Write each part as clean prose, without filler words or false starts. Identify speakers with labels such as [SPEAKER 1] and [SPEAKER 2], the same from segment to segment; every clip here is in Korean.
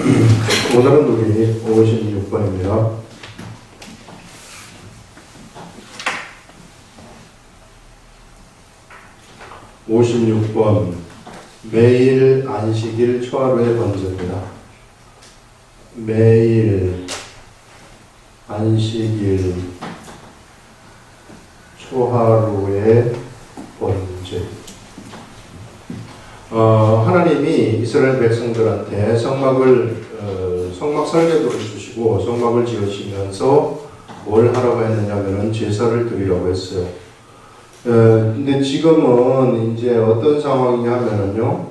[SPEAKER 1] 오늘은 우리 56번입니다. (56번) 매일 안식일 초하루의 번제입니다. 매일 안식일 초하루의 번제. 하나님이 이스라엘 백성들한테 성막 설계도를 주시고 성막을 지으시면서 뭘 하라고 했느냐면은 제사를 드리라고 했어요. 근데 지금은 이제 어떤 상황이냐면은요,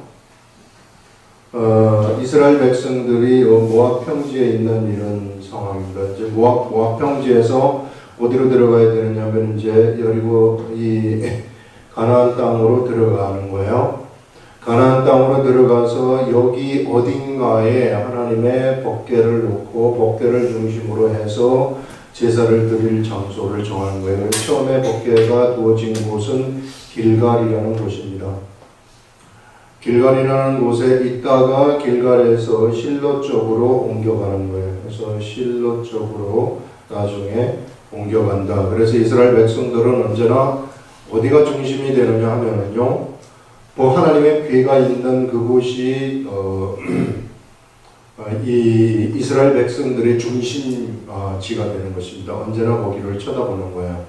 [SPEAKER 1] 이스라엘 백성들이 모압 평지에 있는 이런 상황입니다. 이제 모압 평지에서 어디로 들어가야 되느냐면 이제 여리고 이 가나안 땅으로 들어가는 거예요. 가나안 땅으로 들어가서 여기 어딘가에 하나님의 법궤를 놓고 법궤를 중심으로 해서 제사를 드릴 장소를 정하는 거예요. 처음에 법궤가 두어진 곳은 길갈이라는 곳입니다. 길갈이라는 곳에 있다가 길갈에서 실로 쪽으로 옮겨가는 거예요. 그래서 실로 쪽으로 나중에 옮겨간다. 그래서 이스라엘 백성들은 언제나 어디가 중심이 되느냐 하면은요, 하나님의 궤가 있는 그곳이 이 이스라엘 백성들의 중심지가 되는 것입니다. 언제나 거기를 쳐다보는 거예요.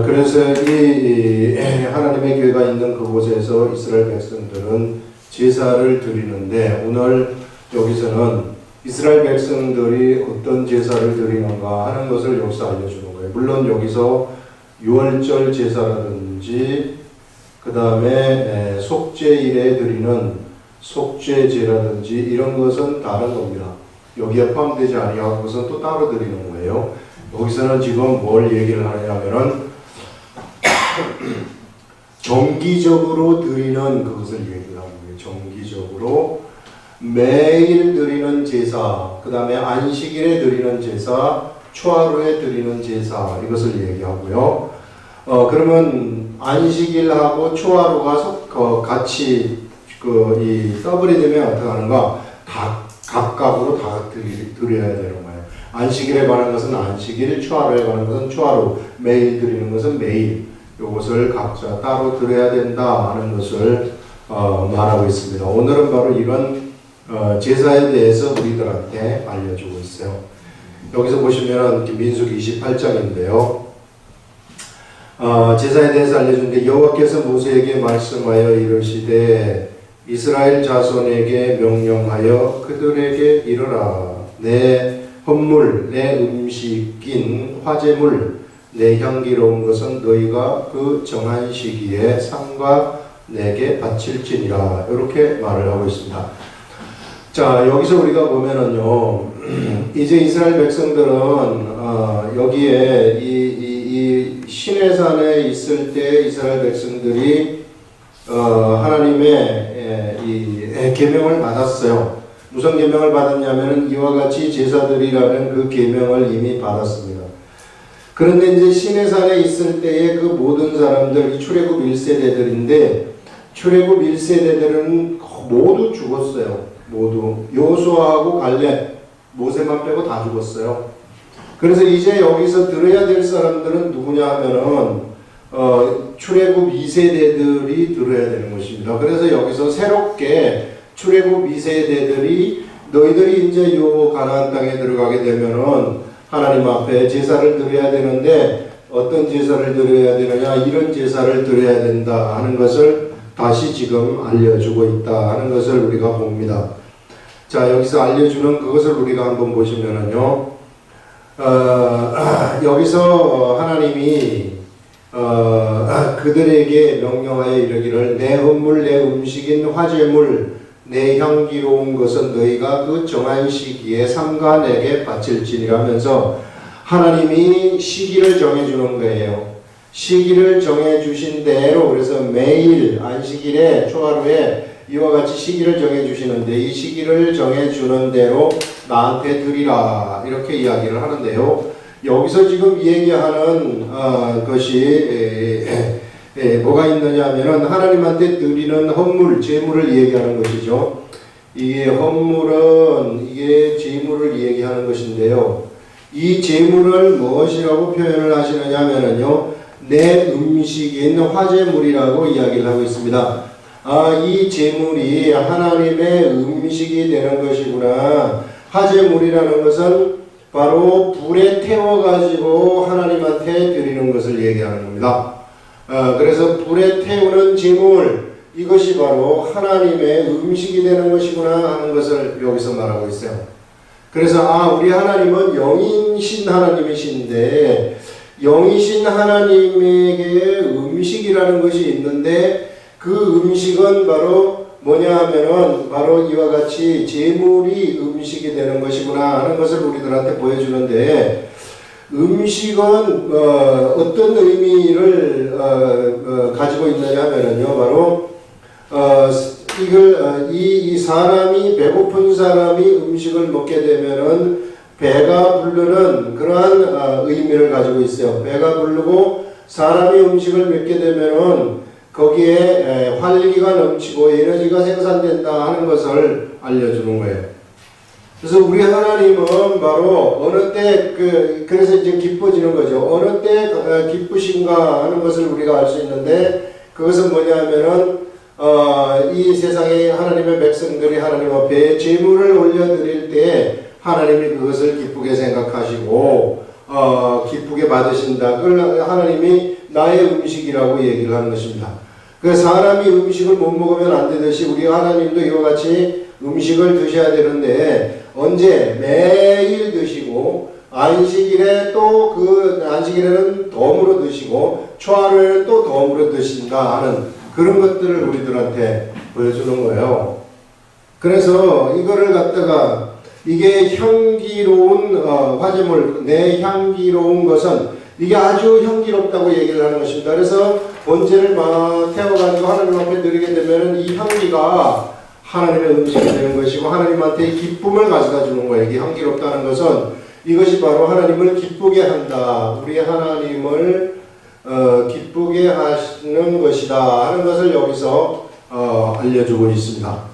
[SPEAKER 1] 그래서 이 하나님의 궤가 있는 그곳에서 이스라엘 백성들은 제사를 드리는데, 오늘 여기서는 이스라엘 백성들이 어떤 제사를 드리는가 하는 것을 여기서 알려주는 거예요. 물론 여기서 유월절 제사라든지 그 다음에 속죄일에 드리는 속죄제라든지 이런 것은 다른 겁니다. 여기에 포함되지 아니한 것은 또 따로 드리는 거예요. 여기서는 지금 뭘 얘기를 하냐면은 정기적으로 드리는 그것을 얘기를 하는 거예요. 정기적으로 매일 드리는 제사, 그 다음에 안식일에 드리는 제사, 초하루에 드리는 제사, 이것을 얘기하고요. 그러면 안식일하고 초하루가 같이 이 더블이 되면 어떻게 하는가? 각각으로 다 드려야 되는 거예요. 안식일에 관한 것은 안식일, 초하루에 관한 것은 초하루, 매일 드리는 것은 매일. 이것을 각자 따로 드려야 된다 하는 것을 말하고 있습니다. 오늘은 바로 이런 제사에 대해서 우리들한테 알려주고 있어요. 여기서 보시면 민수기 28장인데요. 제사에 대해서 알려주는데, 여호와께서 모세에게 말씀하여 이르시되 이스라엘 자손에게 명령하여 그들에게 이르라. 내 헌물, 내 음식인 화제물, 내 향기로운 것은 너희가 그 정한 시기에 삼가 내게 바칠지니라. 이렇게 말을 하고 있습니다. 자, 여기서 우리가 보면은요, 이제 이스라엘 백성들은 여기에 이 시내산에 있을 때 이스라엘 백성들이 하나님의 이 계명을 받았어요. 무슨 계명을 받았냐면은 이와 같이 제사드리라는 그 계명을 이미 받았습니다. 그런데 이제 시내산에 있을 때의 그 모든 사람들, 출애굽 1세대들인데 출애굽 1세대들은 모두 죽었어요. 모두 여호수아하고 갈렙, 모세만 빼고 다 죽었어요. 그래서 이제 여기서 들어야 될 사람들은 누구냐 하면은 출애굽 2세대들이 들어야 되는 것입니다. 그래서 여기서 새롭게 출애굽 2세대들이 너희들이 이제 요 가나안 땅에 들어가게 되면은 하나님 앞에 제사를 드려야 되는데 어떤 제사를 드려야 되느냐, 이런 제사를 드려야 된다 하는 것을 다시 지금 알려주고 있다 하는 것을 우리가 봅니다. 자, 여기서 알려주는 그것을 우리가 한번 보시면은요, 여기서 하나님이 그들에게 명령하여 이르기를 내 헌물, 내 음식인 화제물, 내 향기로운 것은 너희가 그 정한 시기에 삼가 내게 바칠지니라면서 하나님이 시기를 정해주는 거예요. 시기를 정해주신 대로, 그래서 매일 안식일에 초하루에 이와 같이 시기를 정해주시는데 이 시기를 정해주는 대로 나한테 드리라, 이렇게 이야기를 하는데요. 여기서 지금 얘기하는 것이 뭐가 있느냐 하면은 하나님한테 드리는 헌물, 제물을 얘기하는 것이죠. 이게 헌물은 이게 제물을 얘기하는 것인데요. 이 제물을 무엇이라고 표현을 하시느냐 하면은요, 내 음식인 화제물이라고 이야기를 하고 있습니다. 이 제물이 하나님의 음식이 되는 것이구나. 화제물이라는 것은 바로 불에 태워가지고 하나님한테 드리는 것을 얘기하는 겁니다. 그래서 불에 태우는 제물, 이것이 바로 하나님의 음식이 되는 것이구나 하는 것을 여기서 말하고 있어요. 그래서 우리 하나님은 영이신 하나님이신데, 영이신 하나님에게 음식이라는 것이 있는데, 그 음식은 바로 뭐냐 하면은 바로 이와 같이 제물이 음식이 되는 것이구나 하는 것을 우리들한테 보여주는데, 음식은 어떤 의미를 가지고 있느냐 하면은요, 바로 이 사람이, 배고픈 사람이 음식을 먹게 되면은 배가 부르는 그러한 의미를 가지고 있어요. 배가 부르고 사람이 음식을 먹게 되면은 거기에 활기가 넘치고 에너지가 생산된다 하는 것을 알려주는 거예요. 그래서 우리 하나님은 바로 어느 때 그래서 이제 기뻐지는 거죠. 어느 때 기쁘신가 하는 것을 우리가 알 수 있는데, 그것은 뭐냐면은 이 세상에 하나님의 백성들이 하나님 앞에 제물을 올려드릴 때 하나님이 그것을 기쁘게 생각하시고 기쁘게 받으신다. 그걸 하나님이 나의 음식이라고 얘기를 하는 것입니다. 그 사람이 음식을 못 먹으면 안 되듯이 우리 하나님도 이와 같이 음식을 드셔야 되는데, 언제? 매일 드시고, 안식일에 또 안식일에는 덤으로 드시고, 초하루에는 또 덤으로 드신다 하는 그런 것들을 우리들한테 보여주는 거예요. 그래서 이거를 갖다가 이게 향기로운 화제물, 내 향기로운 것은 이게 아주 향기롭다고 얘기를 하는 것입니다. 그래서 번제를 막 태워가지고 하나님 앞에 드리게 되면 이 향기가 하나님의 음식이 되는 것이고 하나님한테 기쁨을 가져다 주는 거예요. 이게 향기롭다는 것은 이것이 바로 하나님을 기쁘게 한다. 우리 하나님을 기쁘게 하시는 것이다 하는 것을 여기서 알려주고 있습니다.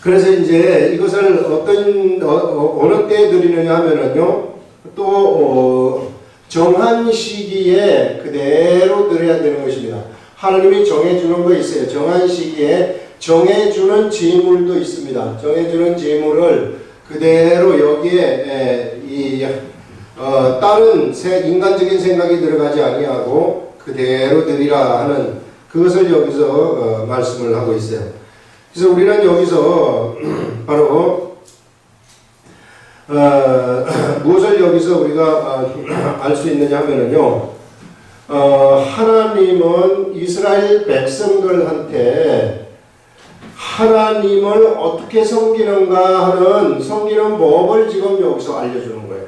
[SPEAKER 1] 그래서 이제 이것을 어느 때 드리느냐 하면은요, 또 정한 시기에 그대로 드려야 되는 것입니다. 하나님이 정해주는 거 있어요. 정한 시기에 정해주는 제물도 있습니다. 정해주는 제물을 그대로 여기에 다른 인간적인 생각이 들어가지 아니하고 그대로 드리라 하는 그것을 여기서 말씀을 하고 있어요. 그래서 우리는 여기서 바로 무엇을 여기서 우리가 알 수 있느냐 하면은요, 하나님은 이스라엘 백성들한테 하나님을 어떻게 섬기는가 하는 섬기는 법을 지금 여기서 알려주는 거예요.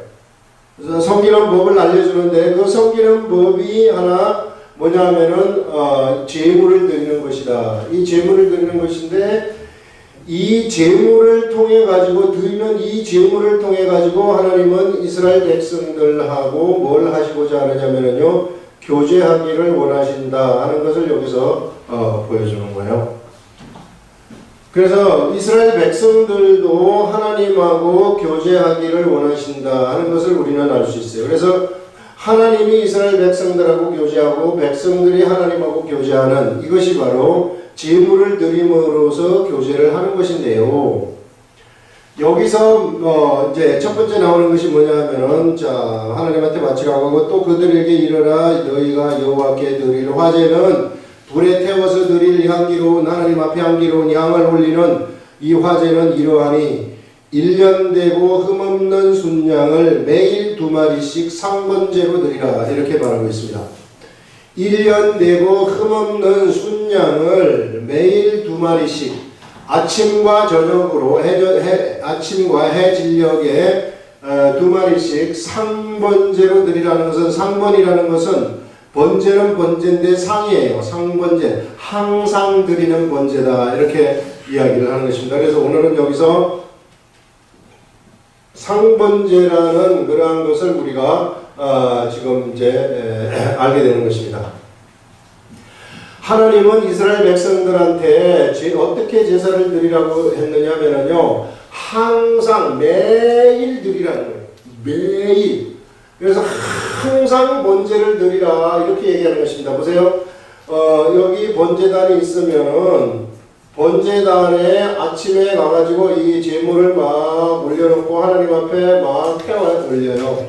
[SPEAKER 1] 그래서 섬기는 법을 알려주는데, 그 섬기는 법이 하나 뭐냐 하면은 제물을 드리는 것이다. 이 제물을 드리는 것인데, 이 제물을 통해 가지고 드리는 이 제물을 통해 가지고 하나님은 이스라엘 백성들하고 뭘 하시고자 하느냐면요, 교제하기를 원하신다 하는 것을 여기서 보여주는 거예요. 그래서 이스라엘 백성들도 하나님하고 교제하기를 원하신다 하는 것을 우리는 알 수 있어요. 그래서 하나님이 이스라엘 백성들하고 교제하고 백성들이 하나님하고 교제하는 이것이 바로 제물을 드림으로써 교제를 하는 것인데요. 여기서 이제 첫 번째 나오는 것이 뭐냐면은 하나님한테 바치라고 하고, 또 그들에게 이르라, 너희가 여호와께 드릴 화제는 불에 태워서 드릴 향기로운, 하나님 앞에 향기로운 향을 올리는 이 화제는 이러하니 1년 되고 흠없는 순양을 매일 2마리씩 상번제로 드리라, 이렇게 말하고 있습니다. 1년 되고 흠없는 순양을 매일 2마리씩 아침과 저녁으로 아침과 해 진녘에 2마리씩 상번제로 드리라는 것은, 상번이라는 것은 번제는 번제인데 상이에요. 상번제, 항상 드리는 번제다, 이렇게 이야기를 하는 것입니다. 그래서 오늘은 여기서 상번제라는 그러한 것을 우리가 지금 이제 알게 되는 것입니다. 하나님은 이스라엘 백성들한테 어떻게 제사를 드리라고 했느냐면요, 항상 매일 드리라는 거예요. 매일. 그래서 항상 번제를 드리라 이렇게 얘기하는 것입니다. 보세요. 여기 번제단이 있으면은 번제단에 아침에 가가지고 이 제물을 막 올려놓고 하나님 앞에 막 태워 올려요.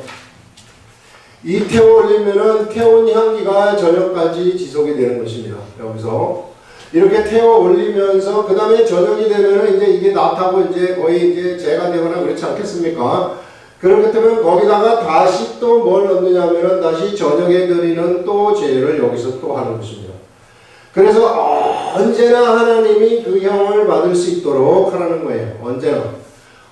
[SPEAKER 1] 이 태워 올리면은 태운 향기가 저녁까지 지속이 되는 것입니다. 여기서 이렇게 태워 올리면서 그 다음에 저녁이 되면은 이제 이게 나타고 이제 거의 이제 재가 되거나 그렇지 않겠습니까? 그렇기 때문에 거기다가 다시 또 뭘 넣느냐면은 다시 저녁에 드리는 또 제를 여기서 또 하는 것입니다. 그래서 언제나 하나님이 그 향을 받을 수 있도록 하라는 거예요.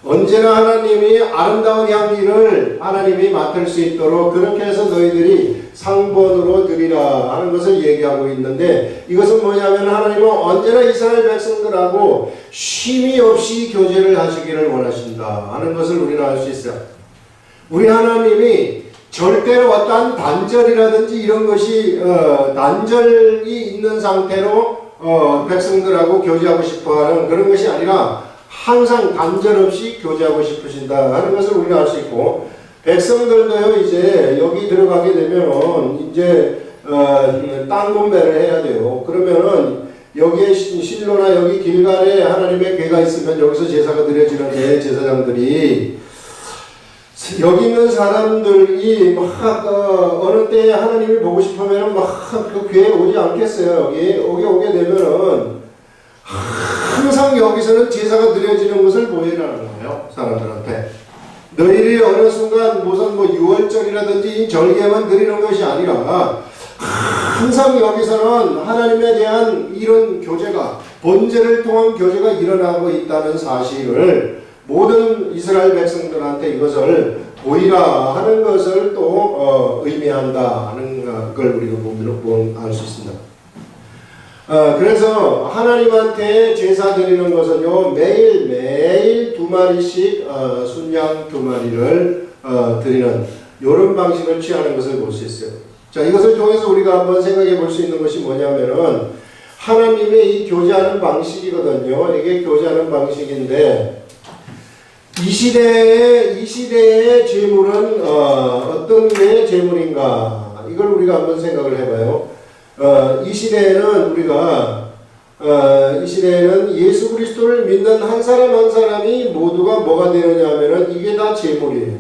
[SPEAKER 1] 언제나 하나님이 아름다운 향기를 하나님이 맡을 수 있도록 그렇게 해서 너희들이 상번으로 드리라 하는 것을 얘기하고 있는데, 이것은 뭐냐면 하나님은 언제나 이스라엘 백성들하고 쉼이 없이 교제를 하시기를 원하신다 하는 것을 우리는 알 수 있어요. 우리 하나님이 절대로 어떠한 단절이라든지 이런 것이 단절이 있는 상태로 백성들하고 교제하고 싶어하는 그런 것이 아니라 항상 단절 없이 교제하고 싶으신다 하는 것을 우리가 알 수 있고, 백성들도요 이제 여기 들어가게 되면 이제 땅 분배를 해야 돼요. 그러면은 여기에 실로나 여기 길갈에 하나님의 궤가 있으면 여기서 제사가 드려지는데, 제사장들이 여기 있는 사람들이 막 어느 때에 하나님을 보고 싶으면 막 그 궤에 오지 않겠어요. 여기 오게 되면은 항상 여기서는 제사가 드려지는 것을 보이라는 거예요. 사람들한테. 너희들이 어느 순간 무슨 뭐 유월절이라든지 절개만 드리는 것이 아니라 항상 여기서는 하나님에 대한 이런 교제가, 번제를 통한 교제가 일어나고 있다는 사실을 모든 이스라엘 백성들한테 이것을 보이라 하는 것을 또 의미한다 하는 걸 우리가 보면 알 수 있습니다. 그래서 하나님한테 제사 드리는 것은요, 매일 2마리씩 순양 2마리를 드리는 이런 방식을 취하는 것을 볼 수 있어요. 자, 이것을 통해서 우리가 한번 생각해 볼 수 있는 것이 뭐냐면은 하나님의 이 교제하는 방식이거든요. 이게 교제하는 방식인데, 이 시대의 재물은 어떤 게 재물인가? 이걸 우리가 한번 생각을 해봐요. 이 시대에는 예수 그리스도를 믿는 한 사람 한 사람이 모두가 뭐가 되느냐 하면은 이게 다 재물이에요.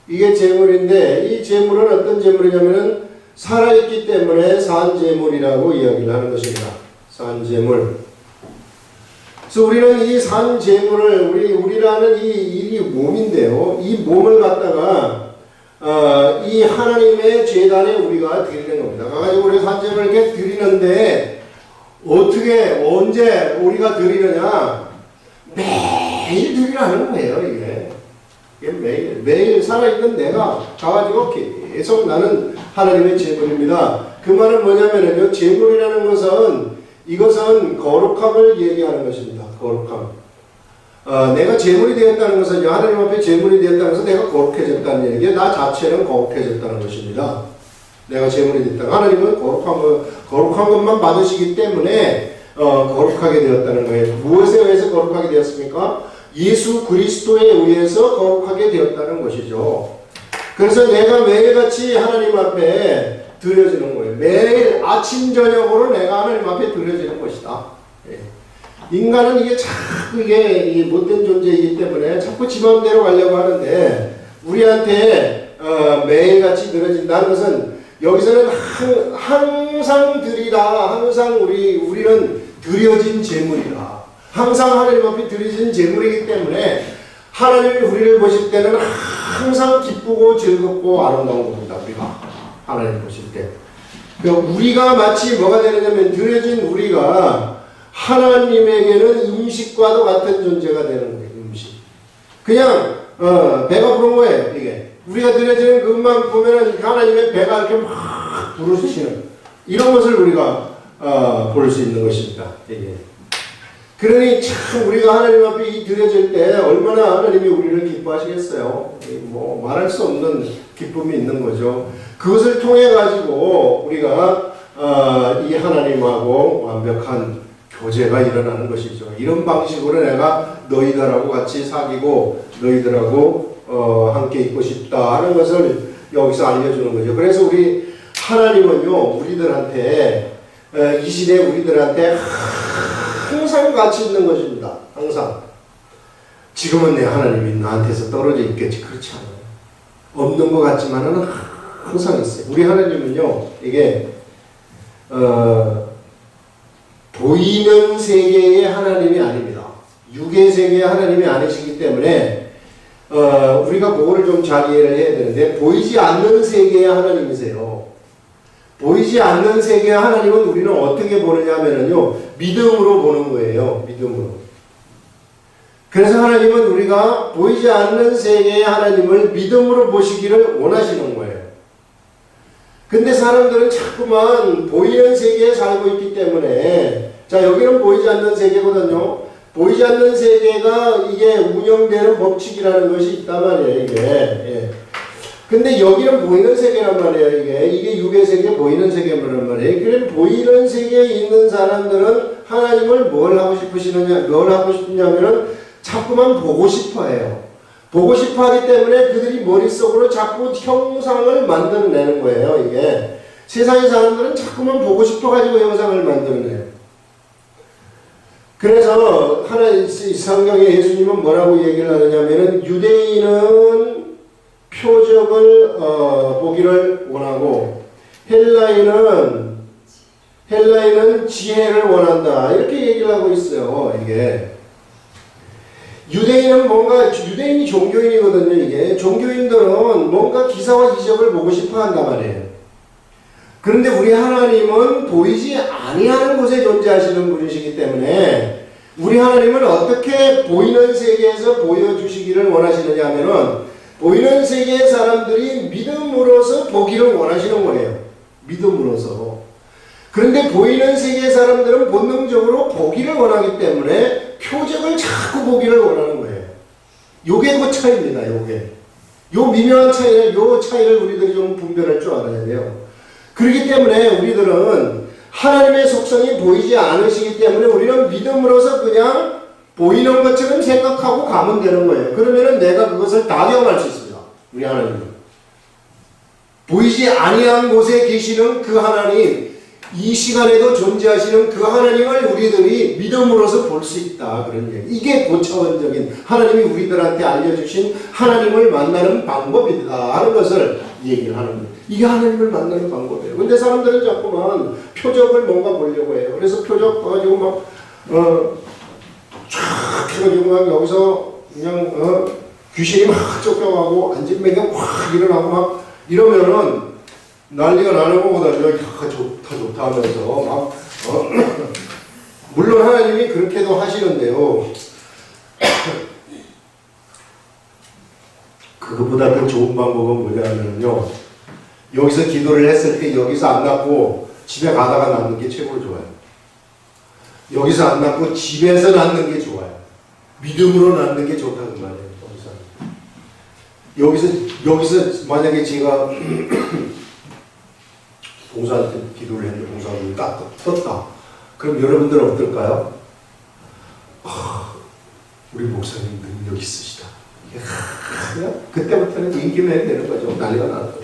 [SPEAKER 1] 이게 재물인데, 이 재물은 어떤 재물이냐면은 살아있기 때문에 산 재물이라고 이야기를 하는 것입니다. 산 재물. 그래서 우리는 이 산 재물을 우리라는 이 몸인데요. 이 몸을 갖다가 이 하나님의 제단에 우리가 드리는 겁니다. 가지고 우리 산 재물을 이렇게 드리는데 어떻게 언제 우리가 드리느냐? 매일 드리라는 거예요. 이게 매일 살아있는 내가 가가지고 계속 나는 하나님의 재물입니다. 그 말은 뭐냐면요, 재물이라는 것은 이것은 거룩함을 얘기하는 것입니다. 거룩함. 내가 재물이 되었다는 것은 하나님 앞에 재물이 되었다는 것은 내가 거룩해졌다는 얘기예요. 나 자체는 거룩해졌다는 것입니다. 내가 재물이 됐다. 하나님은 거룩한 것만 받으시기 때문에 거룩하게 되었다는 거예요. 무엇에 의해서 거룩하게 되었습니까? 예수 그리스도에 의해서 거룩하게 되었다는 것이죠. 그래서 내가 매일같이 하나님 앞에 드려지는 거예요. 매일 아침 저녁으로 내가 하나님 앞에 드려지는 것이다. 인간은 이게 자꾸 이게 못된 존재이기 때문에 자꾸 지 마음대로 가려고 하는데, 우리한테 매일같이 드려진다는 것은 여기서는 항상 드리라, 항상 우리는 드려진 재물이라, 항상 하나님 앞에 드려진 재물이기 때문에 하나님이 우리를 보실 때는 항상 기쁘고 즐겁고 아름다운 겁니다. 우리가 하나님 보실 때. 우리가 마치 뭐가 되느냐면, 드려진 우리가 하나님에게는 음식과도 같은 존재가 되는 거예요. 음식. 그냥 배가 부른 거예요. 이게 우리가 드려지는 것만 보면은 하나님의 배가 이렇게 막 부르시는 이런 것을 우리가 볼 수 있는 것입니다. 이게. 그러니 참 우리가 하나님 앞에 드려질 때 얼마나 하나님이 우리를 기뻐하시겠어요. 말할 수 없는 기쁨이 있는 거죠. 그것을 통해 가지고 우리가 이 하나님하고 완벽한 교제가 일어나는 것이죠. 이런 방식으로 내가 너희들하고 같이 사귀고 너희들하고 함께 있고 싶다 하는 것을 여기서 알려주는 거죠. 그래서 우리 하나님은요, 우리들한테 이 시대에 우리들한테 항상 같이 있는 것입니다. 항상. 지금은 내 하나님이 나한테서 떨어져 있겠지. 그렇지 않아요. 없는 것 같지만은 항상 있어요. 우리 하나님은요, 이게 보이는 세계의 하나님이 아닙니다. 육의 세계의 하나님이 아니시기 때문에 우리가 그거를 좀 잘 이해를 해야 되는데, 보이지 않는 세계의 하나님이세요. 보이지 않는 세계의 하나님은 우리는 어떻게 보느냐 하면요, 믿음으로 보는 거예요. 믿음으로. 그래서 하나님은 우리가 보이지 않는 세계의 하나님을 믿음으로 보시기를 원하시는 거예요. 근데 사람들은 자꾸만 보이는 세계에 살고 있기 때문에, 자, 여기는 보이지 않는 세계거든요. 보이지 않는 세계가 이게 운영되는 법칙이라는 것이 있단 말이에요, 이게. 예. 근데 여기는 보이는 세계란 말이에요, 이게 육의 세계, 보이는 세계란 말이에요. 그럼 보이는 세계에 있는 사람들은 하나님을 뭘 하고 싶으냐면은 자꾸만 보고 싶어 해요. 보고 싶어 하기 때문에 그들이 머릿속으로 자꾸 형상을 만들어내는 거예요, 이게. 세상의 사람들은 자꾸만 보고 싶어 가지고 형상을 만들어내요. 그래서 성경에 예수님은 뭐라고 얘기를 하느냐면은, 유대인은 표적을 보기를 원하고 헬라인은 지혜를 원한다. 이렇게 얘기를 하고 있어요, 이게. 유대인이 종교인이거든요, 이게. 종교인들은 뭔가 기사와 이적을 보고 싶어 한단 말이에요. 그런데 우리 하나님은 보이지 아니하는 곳에 존재하시는 분이시기 때문에, 우리 하나님은 어떻게 보이는 세계에서 보여주시기를 원하시느냐 하면은, 보이는 세계의 사람들이 믿음으로서 보기를 원하시는 거예요. 믿음으로서. 그런데 보이는 세계의 사람들은 본능적으로 보기를 원하기 때문에 표적을 자꾸 보기를 원하는 거예요. 요게 그 차이입니다. 요게. 요 미묘한 차이를, 요 차이를 우리들이 좀 분별할 줄 알아야 돼요. 그렇기 때문에 우리들은 하나님의 속성이 보이지 않으시기 때문에 우리는 믿음으로서 그냥 보이는 것처럼 생각하고 가면 되는 거예요. 그러면은 내가 그것을 다 경험할 수 있습니다. 우리 하나님은. 보이지 아니한 곳에 계시는 그 하나님, 이 시간에도 존재하시는 그 하나님을 우리들이 믿음으로서 볼 수 있다. 그런 얘기. 이게 고차원적인 하나님이 우리들한테 알려주신 하나님을 만나는 방법이다 하는 것을 얘기를 하는 거예요. 이게 하나님을 만나는 방법이에요. 근데 사람들은 자꾸만 표적을 뭔가 보려고 해요. 그래서 표적 가지고 막 쫙 해가지고 막 여기서 그냥 귀신이 막 쫓겨가고 안진뱅이가 확 일어나고 막 이러면은 난리가 나는 것보다는 좋다 하면서 막 물론 하나님이 그렇게도 하시는데요. 그것보다 더 좋은 방법은 뭐냐면요, 여기서 기도를 했을 때 여기서 안 낫고 집에 가다가 낫는 게 최고로 좋아요. 여기서 안 낫고 집에서 낫는 게 좋아요. 믿음으로 낫는 게 좋다는 말이에요. 여기서 만약에 제가 봉사한테 기도를 했는데 봉사를 딱 떴다. 그럼 여러분들은 어떨까요? 우리 목사님 능력 있으시다. 그냥 그때부터는 인기만 되는 거죠. 난리가 나는 거죠.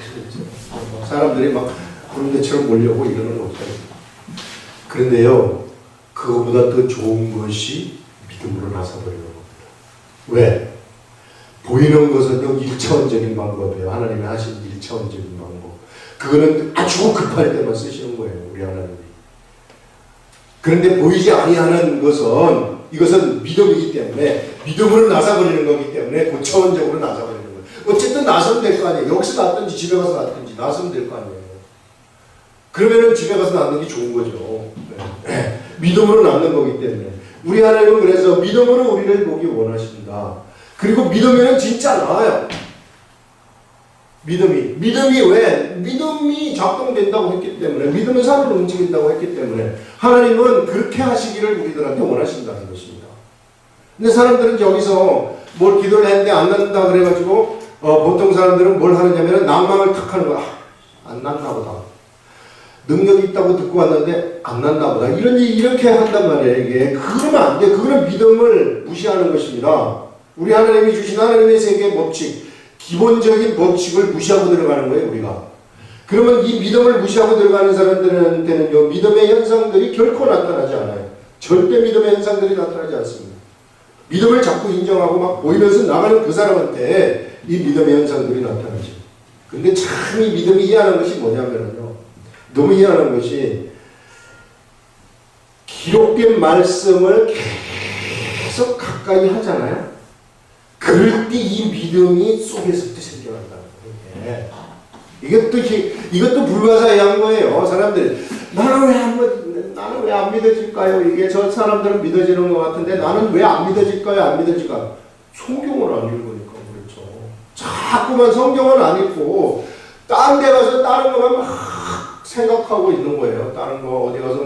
[SPEAKER 1] 사람들이 막 구름대처럼 몰려고 이러는 거죠. 그런데요, 그거보다 더 좋은 것이 믿음으로 나서버리는 겁니다. 왜? 보이는 것은요, 1차원적인 방법이에요. 하나님이 하신 1차원적인 방법. 그거는 아주 급할 때만 쓰시는 거예요, 우리 하나님이. 그런데 보이지 아니하는 것은, 이것은 믿음이기 때문에, 믿음으로 나서버리는 거기 때문에 고차원적으로 나서버리는 거예요. 어쨌든 나서면 될 거 아니에요. 여기서 낫든지 집에 가서 낫든지 나서면 될 거 아니에요. 그러면은 집에 가서 낫는 게 좋은 거죠. 네. 믿음으로 낫는 거기 때문에. 우리 하나님은 그래서 믿음으로 우리를 보기 원하신다. 그리고 믿으면 진짜 나아요. 믿음이 왜? 믿음이 작동된다고 했기 때문에, 믿음은 삶을 움직인다고 했기 때문에 하나님은 그렇게 하시기를 우리들한테 원하신다는 것입니다. 근데 사람들은 여기서 뭘 기도를 했는데 안 낫는다 그래가지고 보통 사람들은 뭘 하느냐면 낭망을 탁 하는 거야. 안 낫나 보다. 능력이 있다고 듣고 왔는데 안 났나 보다. 이렇게 한단 말이에요. 이게 그러면 안 돼. 그거는 믿음을 무시하는 것입니다. 우리 하나님이 주신 하나님의 세계의 법칙, 기본적인 법칙을 무시하고 들어가는 거예요, 우리가. 그러면 이 믿음을 무시하고 들어가는 사람들한테는요, 믿음의 현상들이 결코 나타나지 않아요. 절대 믿음의 현상들이 나타나지 않습니다. 믿음을 자꾸 인정하고 막 보이면서 나가는 그 사람한테 이 믿음의 현상들이 나타나죠. 근데 참 이 믿음이 희한한 것이 뭐냐면요, 너무 희한한 것이 기록된 말씀을 계속 가까이 하잖아요. 그럴 때 이 믿음이 속에서부터 생겨난다는 거예요. 이것도 불가사의한 거예요. 사람들이 나는 왜 안 믿어질까요? 이게 저 사람들은 믿어지는 것 같은데 나는 왜 안 믿어질까요? 안 믿어질까? 성경을 안 읽으니까 그렇죠. 자꾸만 성경을 안 읽고 다른 데 가서 다른 것만 막 생각하고 있는 거예요. 다른 거 어디 가서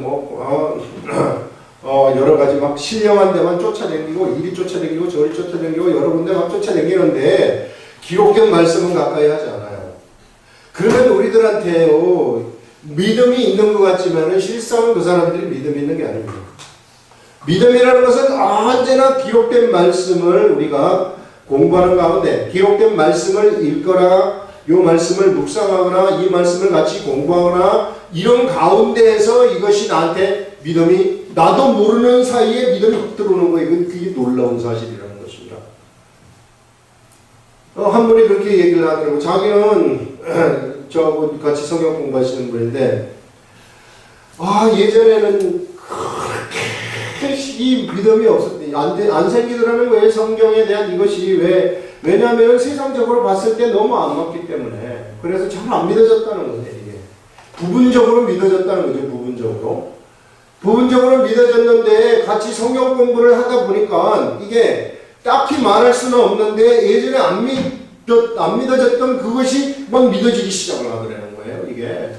[SPEAKER 1] 여러 가지 막 신령한 데만 쫓아다니고 이리 쫓아다니고 저리 쫓아다니고 여러 군데 막 쫓아다니는데 기록된 말씀은 가까이 하지 않아요. 그러면 우리들한테요, 믿음이 있는 것 같지만 실상은 그 사람들이 믿음이 있는 게 아닙니다. 믿음이라는 것은 언제나 기록된 말씀을 우리가 공부하는 가운데 기록된 말씀을 읽거나 이 말씀을 묵상하거나 이 말씀을 같이 공부하거나 이런 가운데에서 이것이 나한테 믿음이, 나도 모르는 사이에 믿음이 확 들어오는 거예요. 그게 놀라운 사실이라는 것입니다. 한 분이 그렇게 얘기를 하더라고요. 자기는 저하고 같이 성경 공부하시는 분인데, 예전에는 그렇게 이 믿음이 없었대. 안 생기더라는 거예요. 성경에 대한 이것이 왜냐하면 세상적으로 봤을 때 너무 안 맞기 때문에. 그래서 잘 안 믿어졌다는 거예요. 이게 부분적으로 믿어졌다는 거죠. 부분적으로 믿어졌는데 같이 성경 공부를 하다 보니까 이게 딱히 말할 수는 없는데 예전에 안 믿어졌던 그것이 막 믿어지기 시작을 하더라는 거예요, 이게.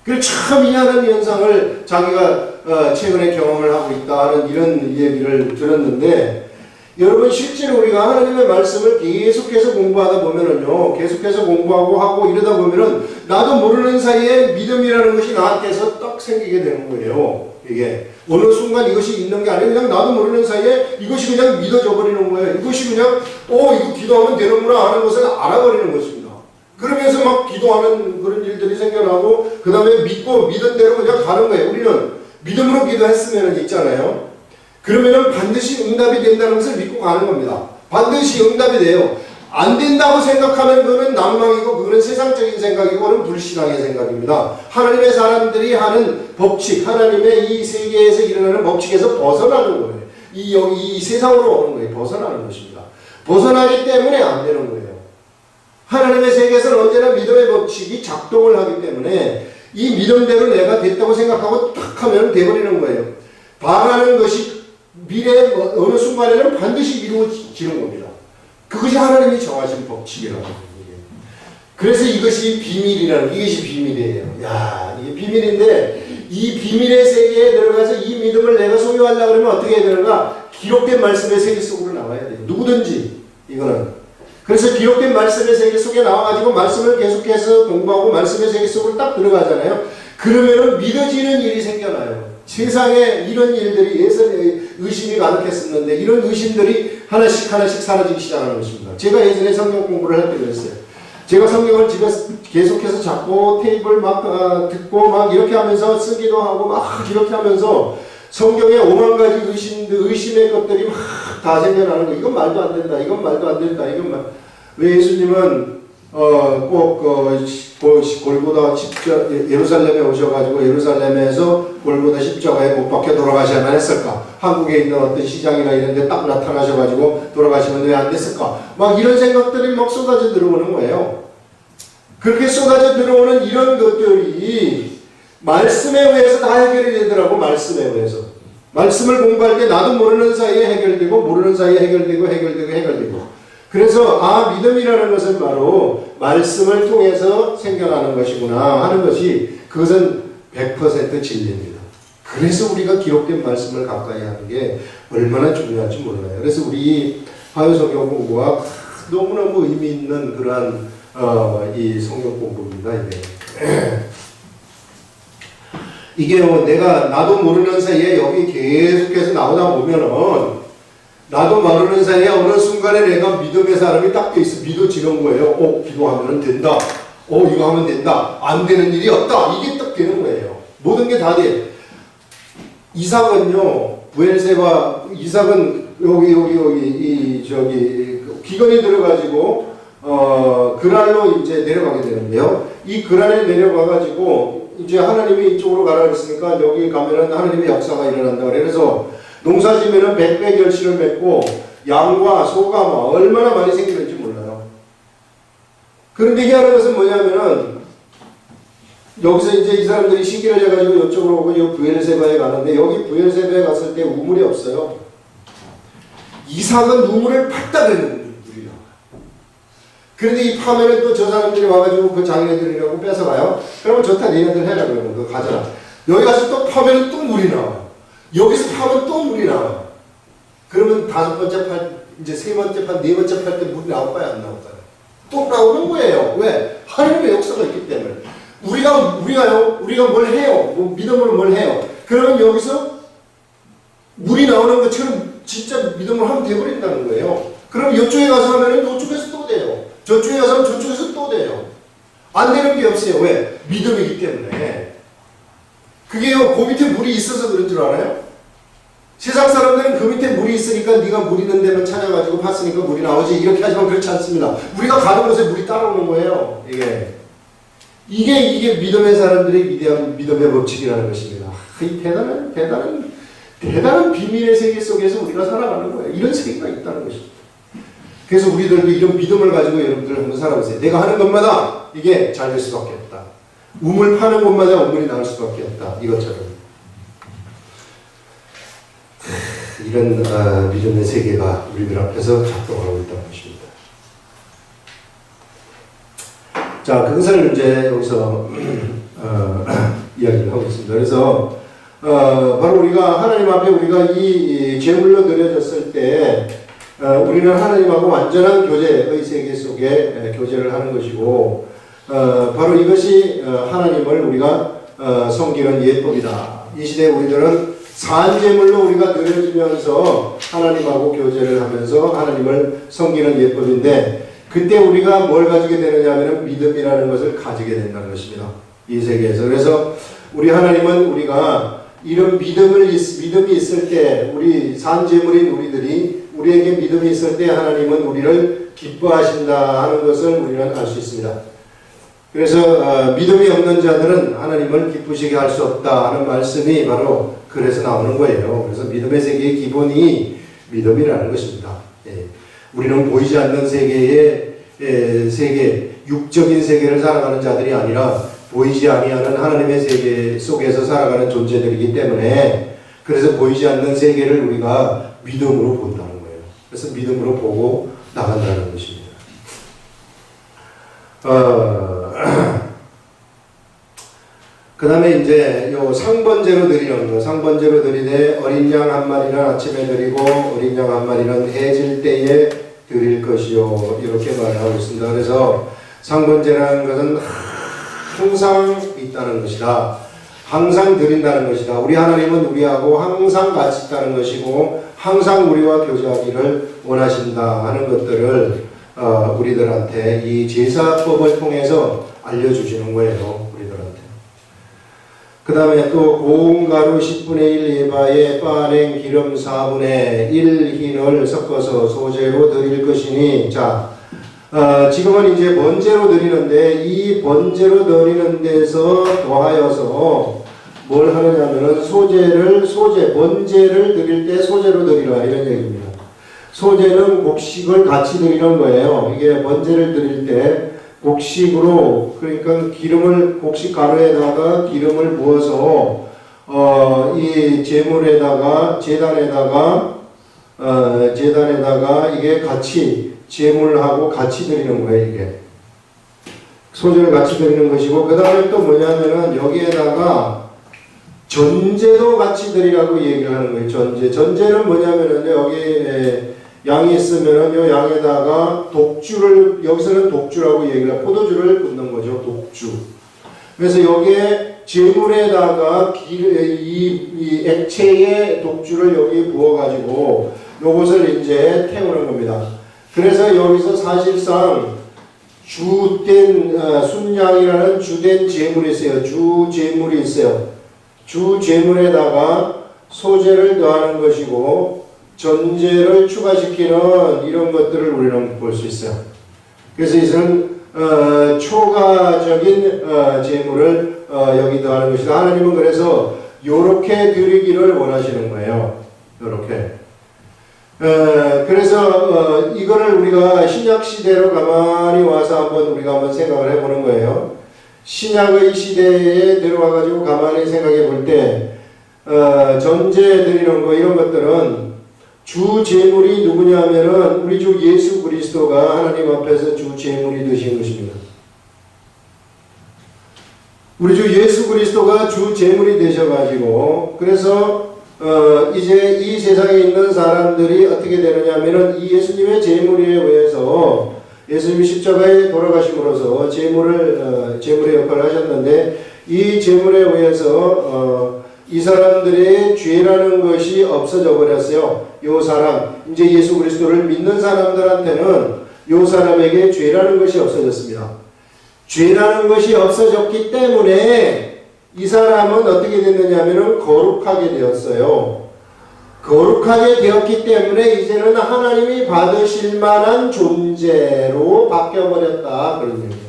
[SPEAKER 1] 그래서 참 희한한 현상을 자기가 최근에 경험을 하고 있다는 이런 얘기를 들었는데, 여러분 실제로 우리가 하나님의 말씀을 계속해서 공부하다 보면은요, 계속해서 공부하고 하고 이러다 보면은 나도 모르는 사이에 믿음이라는 것이 나한테서 딱 생기게 되는 거예요. 이게 어느 순간 이것이 있는 게 아니라 그냥 나도 모르는 사이에 이것이 그냥 믿어져 버리는 거예요. 이것이 그냥 이거 기도하면 되는구나 하는 것을 알아버리는 것입니다. 그러면서 막 기도하는 그런 일들이 생겨나고 그 다음에 믿은 대로 그냥 가는 거예요. 우리는 믿음으로 기도했으면 있잖아요. 그러면은 반드시 응답이 된다는 것을 믿고 가는 겁니다. 반드시 응답이 돼요. 안 된다고 생각하면 그거는 낭망이고 그거는 세상적인 생각이고 그거는 불신앙의 생각입니다. 하나님의 사람들이 하는 법칙, 하나님의 이 세계에서 일어나는 법칙에서 벗어나는 거예요. 이 세상으로 오는 거예요. 벗어나는 것입니다. 벗어나기 때문에 안 되는 거예요. 하나님의 세계에서는 언제나 믿음의 법칙이 작동을 하기 때문에 이 믿음대로 내가 됐다고 생각하고 탁 하면 돼버리는 거예요. 바라는 것이 미래 어느 순간에는 반드시 이루어지는 겁니다. 그것이 하나님이 정하신 법칙이라는 거예요. 그래서 이것이 비밀이에요. 이게 비밀인데 이 비밀의 세계에 들어가서 이 믿음을 내가 소유하려고 그러면 어떻게 해야 되는가? 기록된 말씀의 세계 속으로 나와야 돼요. 누구든지 이거는. 그래서 기록된 말씀의 세계 속에 나와가지고 말씀을 계속해서 공부하고 말씀의 세계 속으로 딱 들어가잖아요. 그러면은 믿어지는 일이 생겨나요. 세상에 이런 일들이 예전에 의심이 가득했었는데 이런 의심들이 하나씩 사라지기 시작하는 것입니다. 제가 예전에 성경 공부를 할 때 그랬어요. 제가 성경을 집에서 계속해서 잡고 테이블 막 듣고 막 이렇게 하면서 쓰기도 하고 막 이렇게 하면서 성경에 5만 가지 의심의 것들이 막 다 생겨나는 거. 이건 말도 안 된다. 이건 말도 안 된다. 왜 예수님은 골고다 예루살렘에 오셔가지고 예루살렘에서 골고다 십자가에 못 박혀 돌아가셔야만 했을까? 한국에 있는 어떤 시장이나 이런 데 딱 나타나셔가지고 돌아가시면 왜 안 됐을까? 막 이런 생각들이 막 쏟아져 들어오는 거예요. 그렇게 쏟아져 들어오는 이런 것들이 말씀에 의해서 다 해결이 되더라고. 말씀에 의해서. 말씀을 공부할 때 나도 모르는 사이에 해결되고 모르는 사이에 해결되고 그래서 믿음이라는 것은 바로 말씀을 통해서 생겨나는 것이구나 하는 것이 그것은 100% 진리입니다. 그래서 우리가 기록된 말씀을 가까이 하는 게 얼마나 중요한지 몰라요. 그래서 우리 화요성경 공부가 너무너무 의미 있는 그러한 이 성경 공부입니다. 이게. 이게요, 나도 모르는 사이에 여기 계속해서 나오다 보면은, 나도 모르는 사이에 어느 순간에 내가 믿음의 사람이 딱 돼 있어. 믿어지는 거예요. 기도하면 된다. 이거 하면 된다. 안 되는 일이 없다. 이게 딱 되는 거예요. 모든 게 다 돼. 이삭은요, 이삭은 기근이 들어가지고, 그랄로 이제 내려가게 되는데요. 이 그랄에 내려가가지고, 이제 하나님이 이쪽으로 가라 그랬으니까 여기 가면은 하나님의 역사가 일어난다. 그래서 농사 지면은 백배결실을 맺고, 양과 소가 얼마나 많이 생기는지 몰라요. 그런데 희한한 것은 뭐냐면은, 여기서 이제 이 사람들이 시기를 해가지고 이쪽으로 오고 이 브엘세바에 가는데 여기 브엘세바에 갔을 때 우물이 없어요. 이삭은 우물을 팠다 그랬는 물이 나와요. 그런데 이 파면은 또 저 사람들이 와가지고 그 자기네들이라고 뺏어가요. 그러면 좋다 니네들 해라 그러면 그거 가져라. 여기 가서 또 파면은 또 물이 나와. 여기서 파면 또 물이 나와. 그러면 다섯 번째 팔, 이제 세 번째 팔, 네 번째 팔 때 물이 나올까요 안 나올까요? 또 나오는 거예요. 왜? 하나님의 역사가 있기 때문에. 우리가 뭘 해요? 믿음으로 뭘 해요? 그러면 여기서 물이 나오는 것처럼 진짜 믿음을 하면 돼버린다는 거예요. 그럼 이쪽에 가서 하면은 이쪽에서 또 돼요. 저쪽에 가서 하면 저쪽에서 또 돼요. 안 되는 게 없어요. 왜? 믿음이기 때문에. 그게요, 그 밑에 물이 있어서 그런 줄 알아요? 세상 사람들은 그 밑에 물이 있으니까 네가 물 있는 데만 찾아가지고 팠으니까 물이 나오지. 이렇게 하지만 그렇지 않습니다. 우리가 가는 곳에 물이 따라오는 거예요. 이게 믿음의 사람들의 위대한 믿음의 법칙이라는 것입니다. 이 대단한 비밀의 세계 속에서 우리가 살아가는 거예요. 이런 세계가 있다는 것입니다. 그래서 우리들도 이런 믿음을 가지고 여러분들 한번 살아보세요. 내가 하는 것마다 이게 잘 될 수밖에 없다. 우물 파는 곳마다 우물이 나올 수밖에 없다. 이것처럼. 이런 믿음의 세계가 우리들 앞에서 작동하고 있다는 것입니다. 자, 그것을 이제 여기서 이야기를 하고 있습니다. 그래서 바로 우리가 하나님 앞에 우리가 이 제물로 드려졌을 때 우리는 하나님하고 완전한 교제의 세계 속에 교제를 하는 것이고 바로 이것이 하나님을 우리가 섬기는 예법이다. 이 시대에 우리들은 산제물로 우리가 드려지면서 하나님하고 교제를 하면서 하나님을 섬기는 예법인데 그때 우리가 뭘 가지게 되느냐 하면 믿음이라는 것을 가지게 된다는 것입니다. 이 세계에서. 그래서 우리 하나님은 우리가 이런 믿음이 있을 때 우리 산제물인 우리들이 우리에게 믿음이 있을 때 하나님은 우리를 기뻐하신다 하는 것을 우리는 알 수 있습니다. 그래서 믿음이 없는 자들은 하나님을 기쁘시게 할 수 없다 하는 말씀이 바로 그래서 나오는 거예요. 그래서 믿음의 세계의 기본이 믿음이라는 것입니다. 우리는 보이지 않는 세계, 육적인 세계를 살아가는 자들이 아니라 보이지 아니하는 하나님의 세계 속에서 살아가는 존재들이기 때문에 그래서 보이지 않는 세계를 우리가 믿음으로 본다는 거예요. 그래서 믿음으로 보고 나간다는 것입니다. 그 다음에 이제 요 상번제로 드리는 거, 상번제로 드리되 어린 양 한 마리는 아침에 드리고 어린 양 한 마리는 해질 때에 드릴 것이요. 이렇게 말하고 있습니다. 그래서 상번제라는 것은 항상 있다는 것이다. 항상 드린다는 것이다. 우리 하나님은 우리하고 항상 같이 있다는 것이고 항상 우리와 교제하기를 원하신다 하는 것들을 우리들한테 이 제사법을 통해서 알려주시는 거예요. 우리들한테. 그 다음에 또 고운가루 10분의 1 예바에 빠냉 기름 4분의 1 흰을 섞어서 소제로 드릴 것이니 자 지금은 이제 번제로 드리는데 이 번제로 드리는 데서 더하여서 뭘 하느냐면은 번제를 드릴 때 소제로 드리라 이런 얘기입니다. 소제는 곡식을 같이 드리는 거예요. 이게 번제를 드릴 때 곡식으로 그러니까 곡식 가루에다가 기름을 부어서 이 제물에다가 제단에다가 이게 같이 제물하고 같이 드리는 거예요. 이게 소제를 같이 드리는 것이고 그 다음에 또 뭐냐면은 여기에다가 전제도 같이 드리라고 얘기를 하는 거예요. 전제는 뭐냐면은 여기 양이 있으면은 요 양에다가 여기서는 독주라고 얘기를 해요. 포도주를 붓는 거죠. 독주. 그래서 여기에 제물에다가 이 액체의 독주를 여기 부어가지고 요것을 이제 태우는 겁니다. 그래서 여기서 사실상 주된 순양이라는 주된 제물이 있어요. 주 제물이 있어요. 주 제물에다가 소재를 더하는 것이고 전제를 추가시키는 이런 것들을 우리는 볼 수 있어요. 그래서 이것은 초가적인 제물을 여기 더하는 것이다. 하나님은 그래서 요렇게 드리기를 원하시는 거예요. 요렇게. 그래서 이거를 우리가 신약 시대로 가만히 와서 우리가 한번 생각을 해보는 거예요. 신약의 시대에 들어와가지고 가만히 생각해 볼 때 전제 드리는 거 이런 것들은 주 제물이 누구냐 하면은 우리 주 예수 그리스도가 하나님 앞에서 주 제물이 되신 것입니다. 우리 주 예수 그리스도가 주 제물이 되셔가지고 그래서 이제 이 세상에 있는 사람들이 어떻게 되느냐 하면은 이 예수님의 제물에 의해서 예수님이 십자가에 돌아가심으로써 제물의 역할을 하셨는데 이 제물에 의해서 이 사람들의 죄라는 것이 없어져 버렸어요. 요 사람, 이제 예수 그리스도를 믿는 사람들한테는 요 사람에게 죄라는 것이 없어졌습니다. 죄라는 것이 없어졌기 때문에 이 사람은 어떻게 됐느냐 하면 거룩하게 되었어요. 거룩하게 되었기 때문에 이제는 하나님이 받으실 만한 존재로 바뀌어버렸다. 그런 얘기예요.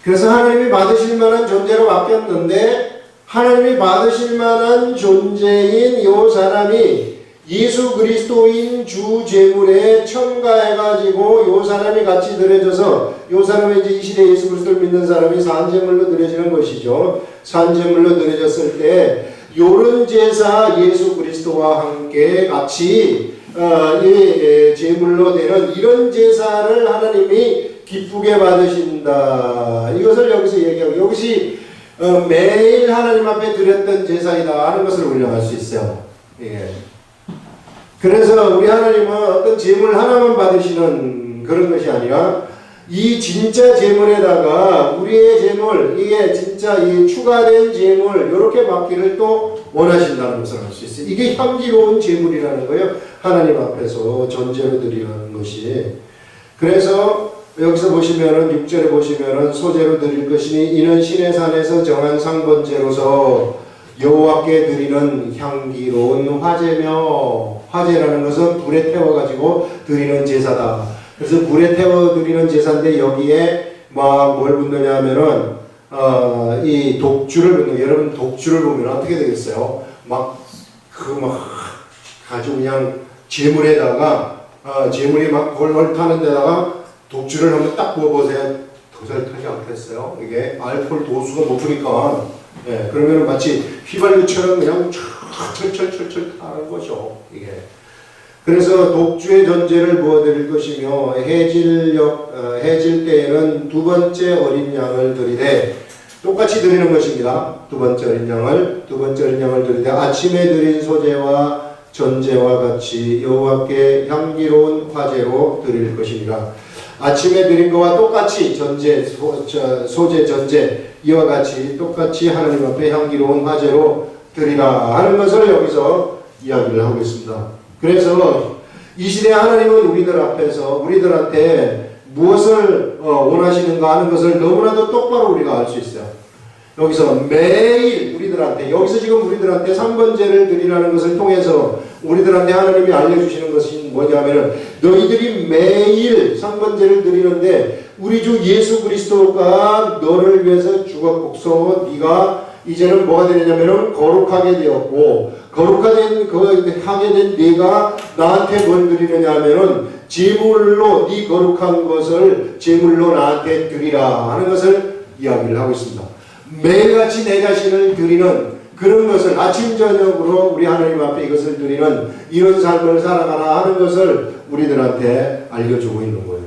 [SPEAKER 1] 그래서 하나님이 받으실 만한 존재로 바뀌었는데 하나님이 받으실 만한 존재인 이 사람이 예수 그리스도인 주 제물에 첨가해가지고 이 사람이 같이 드려져서 이 사람이 이제 이 시대에 예수 그리스도를 믿는 사람이 산제물로 드려지는 것이죠. 산제물로 드려졌을 때 요런 제사 예수 그리스도와 함께 같이 이 제물로 되는 이런 제사를 하나님이 기쁘게 받으신다. 이것을 여기서 얘기하고 이것이 매일 하나님 앞에 드렸던 제사이다 하는 것을 우리가 알 수 있어요. 예. 그래서 우리 하나님은 어떤 제물 하나만 받으시는 그런 것이 아니라 이 진짜 제물에다가 우리의 제물, 이게 진짜 이 추가된 제물 이렇게 받기를 또 원하신다는 것을 알 수 있어요. 이게 향기로운 제물이라는 거예요. 하나님 앞에서 전제로 드리는 것이. 그래서 여기서 보시면은 6절에 보시면은 소제로 드릴 것이니 이는 신의 산에서 정한 상번제로서 여호와께 드리는 향기로운 화제며, 화제라는 것은 불에 태워가지고 드리는 제사다. 그래서 불에 태워 드리는 제사인데 여기에 뭘 붓느냐 하면은 이 독주를 붓는, 여러분 독주를 보면 어떻게 되겠어요? 아주 그냥 제물에다가 제물이 막 헐헐 타는 데다가 독주를 한번 딱 부어보세요. 도저히 타지 않겠어요? 이게 알코올 도수가 높으니까. 예, 그러면 마치 휘발유처럼 그냥 철철철철 타는 거죠. 이게. 그래서 독주의 전제를 부어드릴 것이며 해질 때에는 두 번째 어린 양을 드리되 똑같이 드리는 것입니다. 두 번째 어린 양을 드리되 아침에 드린 소제와 전제와 같이 여호와께 향기로운 화제로 드릴 것입니다. 아침에 드린 것과 똑같이 전제, 소제, 전제 이와 같이 똑같이 하나님 앞에 향기로운 화제로 드리라 하는 것을 여기서 이야기를 하고 있습니다. 그래서 이 시대 하나님은 우리들한테 무엇을 원하시는가 하는 것을 너무나도 똑바로 우리가 알 수 있어요. 여기서 매일 우리들한테, 여기서 지금 우리들한테 3번제를 드리라는 것을 통해서 우리들한테 하나님이 알려주시는 것이 뭐냐면은 너희들이 매일 3번제를 드리는데 우리 주 예수 그리스도가 너를 위해서 죽었고 네가 이제는 뭐가 되느냐면은 거룩하게 되었고 하게 된 네가 나한테 뭘 드리느냐 하면은 제물로 네 거룩한 것을 제물로 나한테 드리라 하는 것을 이야기를 하고 있습니다. 매일같이 내 자신을 드리는 그런 것을 아침 저녁으로 우리 하나님 앞에 이것을 드리는 이런 삶을 살아가라 하는 것을 우리들한테 알려주고 있는 거예요.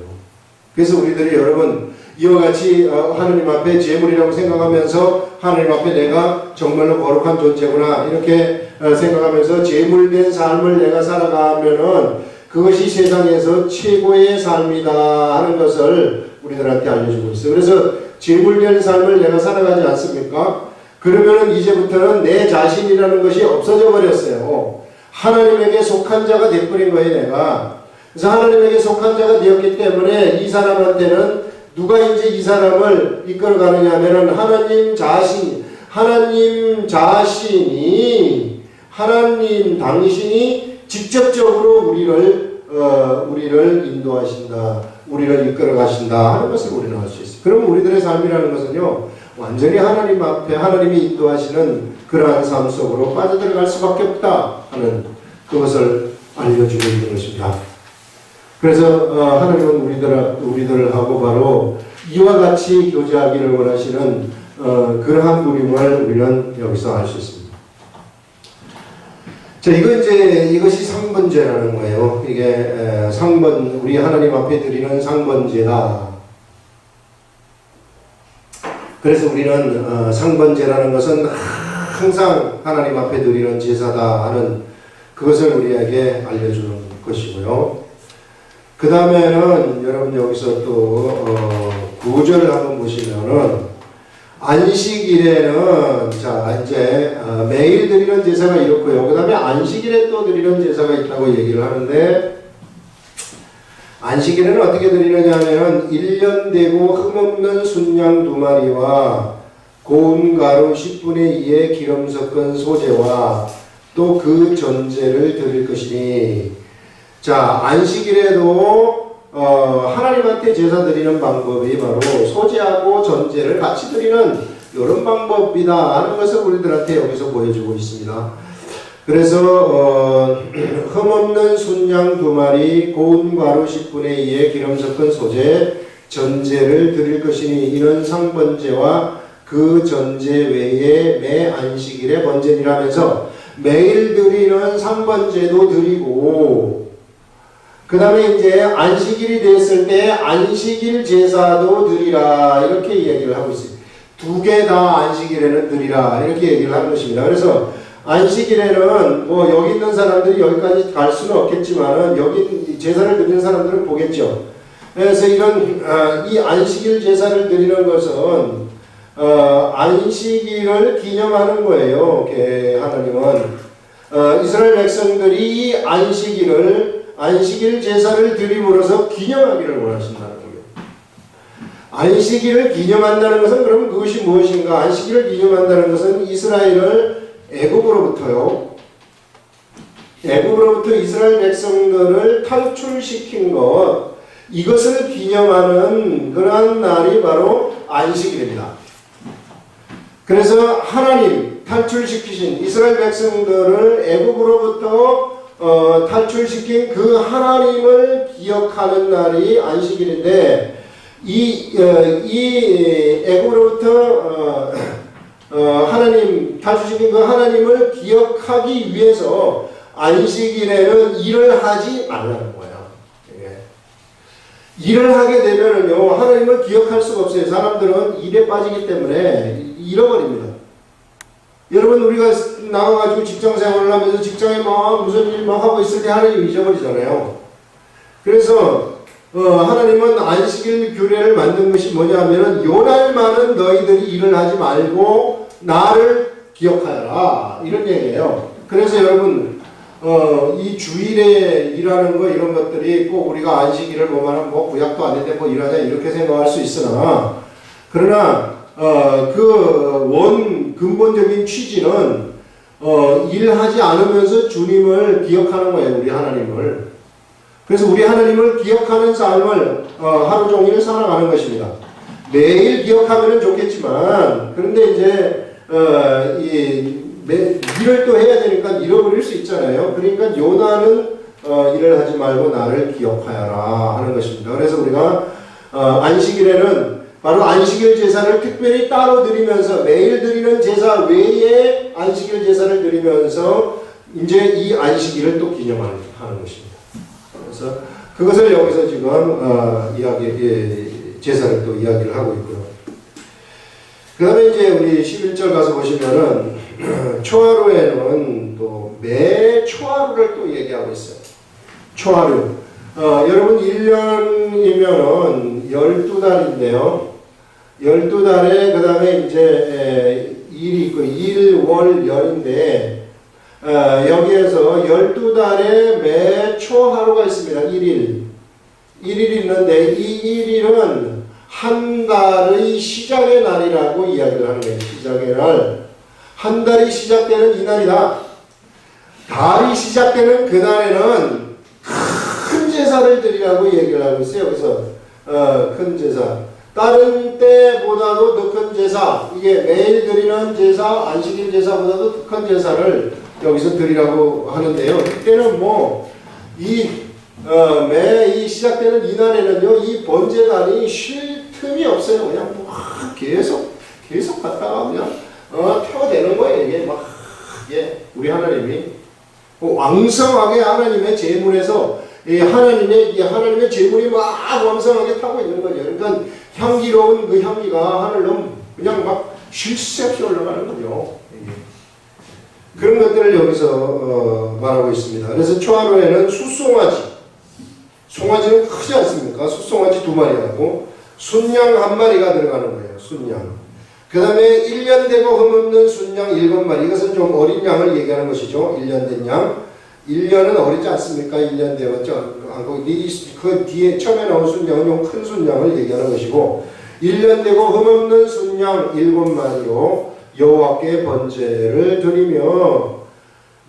[SPEAKER 1] 그래서 우리들이 여러분 이와 같이 하나님 앞에 제물이라고 생각하면서 하나님 앞에 내가 정말로 거룩한 존재구나 이렇게 생각하면서 제물된 삶을 내가 살아가면은 그것이 세상에서 최고의 삶이다 하는 것을 우리들한테 알려주고 있어요. 그래서 질물된 삶을 내가 살아가지 않습니까? 그러면은 이제부터는 내 자신이라는 것이 없어져 버렸어요. 하나님에게 속한 자가 돼버린 거예요, 내가. 그래서 하나님에게 속한 자가 되었기 때문에 이 사람한테는 누가 이제 이 사람을 이끌어가느냐 하면은 하나님 당신이 직접적으로 우리를 인도하신다, 우리를 이끌어가신다 하는 것을 우리는 알 수 있어요. 그러면 우리들의 삶이라는 것은요, 완전히 하나님 앞에 하나님이 인도하시는 그러한 삶 속으로 빠져들어갈 수밖에 없다 하는 그것을 알려주고 있는 것입니다. 그래서 하나님은 우리들하고 바로 이와 같이 교제하기를 원하시는 그러한 분임을 우리는 여기서 알 수 있습니다. 자, 이것이 상번제라는 거예요. 이게 우리 하나님 앞에 드리는 상번제다. 그래서 우리는 상번제라는 것은 항상 하나님 앞에 드리는 제사다 하는 그것을 우리에게 알려주는 것이고요. 그 다음에는 여러분 여기서 또 9절을 한번 보시면은 안식일에는 자 이제 매일 드리는 제사가 이렇고요. 그 다음에 안식일에 또 드리는 제사가 있다고 얘기를 하는데, 안식일에는 어떻게 드리느냐 하면은 1년 되고 흠없는 순양 2마리와 고운 가루 10분의 2의 기름 섞은 소재와 또 그 전제를 드릴 것이니, 자 안식일에도 하나님한테 제사 드리는 방법이 바로 소재하고 전제를 같이 드리는 이런 방법이다 하는 것을 우리들한테 여기서 보여주고 있습니다. 그래서 흠없는 순양 2마리 고운 가루 10분의 2의 기름 섞은 소재 전제를 드릴 것이니 이는 상번제와 그 전제 외에 매 안식일의 번제니라면서 매일 드리는 상번제도 드리고, 그 다음에 이제 안식일이 됐을 때 안식일 제사도 드리라 이렇게 얘기를 하고 있어요. 2개 다 안식일에는 드리라 이렇게 얘기를 하는 것입니다. 그래서 안식일에는 뭐 여기 있는 사람들이 여기까지 갈 수는 없겠지만은 여기 제사를 드리는 사람들은 보겠죠. 그래서 이 안식일 제사를 드리는 것은 안식일을 기념하는 거예요. 하나님은 이스라엘 백성들이 안식일 제사를 드림으로써 기념하기를 원하신다는 거예요. 안식일을 기념한다는 것은 그러면 그것이 무엇인가? 안식일을 기념한다는 것은 이스라엘을 애굽으로부터 이스라엘 백성들을 탈출시킨 것, 이것을 기념하는 그러한 날이 바로 안식일입니다. 그래서 하나님 탈출시키신 이스라엘 백성들을 애굽으로부터 탈출시킨 그 하나님을 기억하는 날이 안식일인데, 이 애굽으로부터 하나님 탈출시킨 그 하나님을 기억하기 위해서 안식일에는 일을 하지 말라는 거예요. 일을 하게 되면은요, 하나님을 기억할 수가 없어요. 사람들은 일에 빠지기 때문에 잃어버립니다. 여러분, 우리가 나가가지고 직장 생활을 하면서 직장에 막 무슨 일 막 하고 있을 때 하나님 잊어버리잖아요. 그래서 하나님은 안식일 규례를 만든 것이 뭐냐 하면은 요날만은 너희들이 일을 하지 말고 나를 기억하여라 이런 얘기예요. 그래서 여러분 이 주일에 일하는 거 이런 것들이 꼭 우리가 안식일을 보면은 뭐 구약도 아닌데 뭐 일하자 이렇게 생각할 수 있으나, 그러나 그 근본적인 취지는 일하지 않으면서 주님을 기억하는 거예요. 우리 하나님을. 그래서 우리 하나님을 기억하는 삶을 하루 종일 살아가는 것입니다. 매일 기억하면 좋겠지만, 그런데 이제 일을 또 해야 되니까 잃어버릴 수 있잖아요. 그러니까 요나는 일을 하지 말고 나를 기억하여라 하는 것입니다. 그래서 우리가 안식일에는 바로 안식일 제사를 특별히 따로 드리면서, 매일 드리는 제사 외에 안식일 제사를 드리면서 이제 이 안식일을 또 기념하는 것입니다. 그래서 그것을 여기서 지금 제사를 또 이야기를 하고 있고요. 그 다음에 이제 우리 11절 가서 보시면은 초하루에는 또 매 초하루를 또 얘기하고 있어요. 초하루. 여러분 1년이면은 12달인데요. 12달에 그 다음에 이제 일이 있고 일, 월, 열인데 여기에서 12달에 매 초 하루가 있습니다. 1일. 1일이 있는데 이 1일은 한 달의 시작의 날이라고 이야기를 하는 거예요. 시작의 날. 한 달이 시작되는 이 날이다. 달이 시작되는 그 날에는 큰 제사를 드리라고 얘기를 하고 있어요. 그래서 큰 제사. 다른 때보다도 더 큰 제사, 이게 매일 드리는 제사, 안식일 제사보다도 더 큰 제사를 여기서 드리라고 하는데요. 이때는 뭐 매 이 시작되는 이날에는요, 이 번제단이 쉴 틈이 없어요. 그냥 막 계속 갔다가 그냥 태워대는 거예요. 이게 막 우리 하나님이 왕성하게 하나님의 제물에서 하나님의 제물이 막 왕성하게 타고 있는 거죠. 그러니까 향기로운 그 향기가 하늘로 그냥 막 쉴 새 없이 올라가는 거죠. 그런 것들을 여기서 말하고 있습니다. 그래서 초하루에는 송아지는 크지 않습니까? 숫송아지 2마리하고 순양 1마리가 들어가는 거예요. 순양. 그 다음에 1년 되고 흠없는 순양 7마리. 이것은 좀 어린 양을 얘기하는 것이죠. 1년 된 양. 1년은 어리지 않습니까? 1년 되었죠. 그 뒤에 처음에 나온 순양은 좀 큰 순양을 얘기하는 것이고 1년 되고 흠없는 순양 7마리로 여호와께 번제를 드리며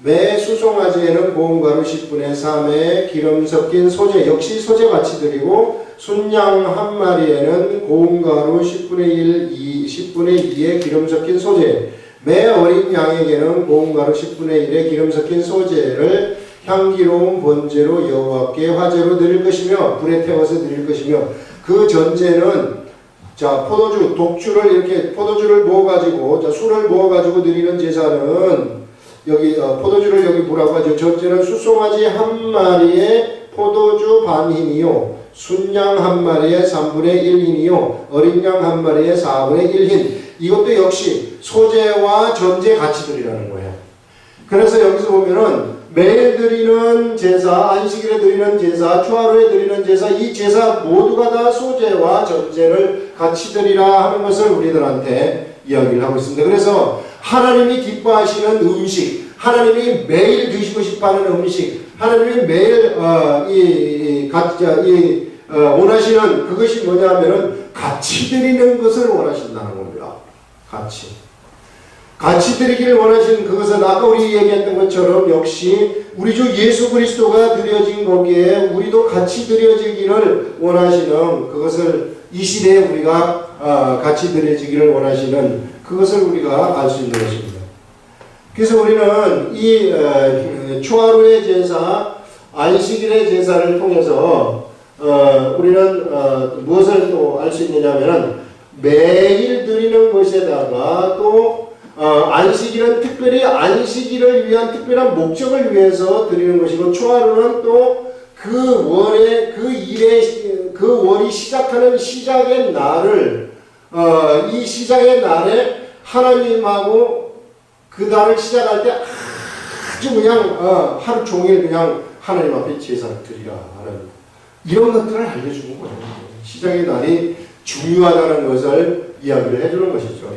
[SPEAKER 1] 매 수송아지에는 고운가루 10분의 3에 기름 섞인 소재, 역시 소재같이 드리고 순양 1마리에는 고운가루 10분의 2에 기름 섞인 소재, 매 어린 양에게는 고운가루 10분의 1에 기름 섞인 소재를 향기로운 번제로 여호와께 화제로 드릴 것이며 불에 태워서 드릴 것이며 그 전제는 포도주, 독주를 이렇게 포도주를 모아가지고 술을 모아가지고 드리는 제사는 여기 포도주를 여기 뭐라고 하죠? 전제는 수송아지 1마리에 포도주 반흰이요 순양 1마리에 3분의 1흰이요 어린 양 1마리에 4분의 1흰. 이것도 역시 소제와 전제 같이 드리라는 거예요. 그래서 여기서 보면은 매일 드리는 제사, 안식일에 드리는 제사, 초하루에 드리는 제사, 이 제사 모두가 다 소제와 전제를 같이 드리라 하는 것을 우리들한테 이야기를 하고 있습니다. 그래서 하나님이 기뻐하시는 음식, 하나님이 매일 드시고 싶어하는 음식, 하나님이 매일 원하시는 그것이 뭐냐면은 같이 드리는 것을 원하신다는 겁니다. 같이 드리기를 원하시는 그것은 아까 우리 얘기했던 것처럼 역시 우리 주 예수 그리스도가 드려진 거기에 우리도 같이 드려지기를 원하시는 그것을 이 시대에 우리가 같이 드려지기를 원하시는 그것을 우리가 알 수 있는 것입니다. 그래서 우리는 이 초하루의 제사, 안식일의 제사를 통해서 우리는 무엇을 또 알 수 있느냐면은 매일 드리는 것에다가 또 안식일은 특별히 안식일을 위한 특별한 목적을 위해서 드리는 것이고 초하루는 또 그 월이 시작하는 시작의 날을 이 시작의 날에 하나님하고 그 달을 시작할 때 아주 그냥 하루 종일 그냥 하나님 앞에 제사를 드리라 하는 이런 것들을 알려주는 거예요. 시작의 날이 중요하다는 것을 이야기를 해주는 것이죠.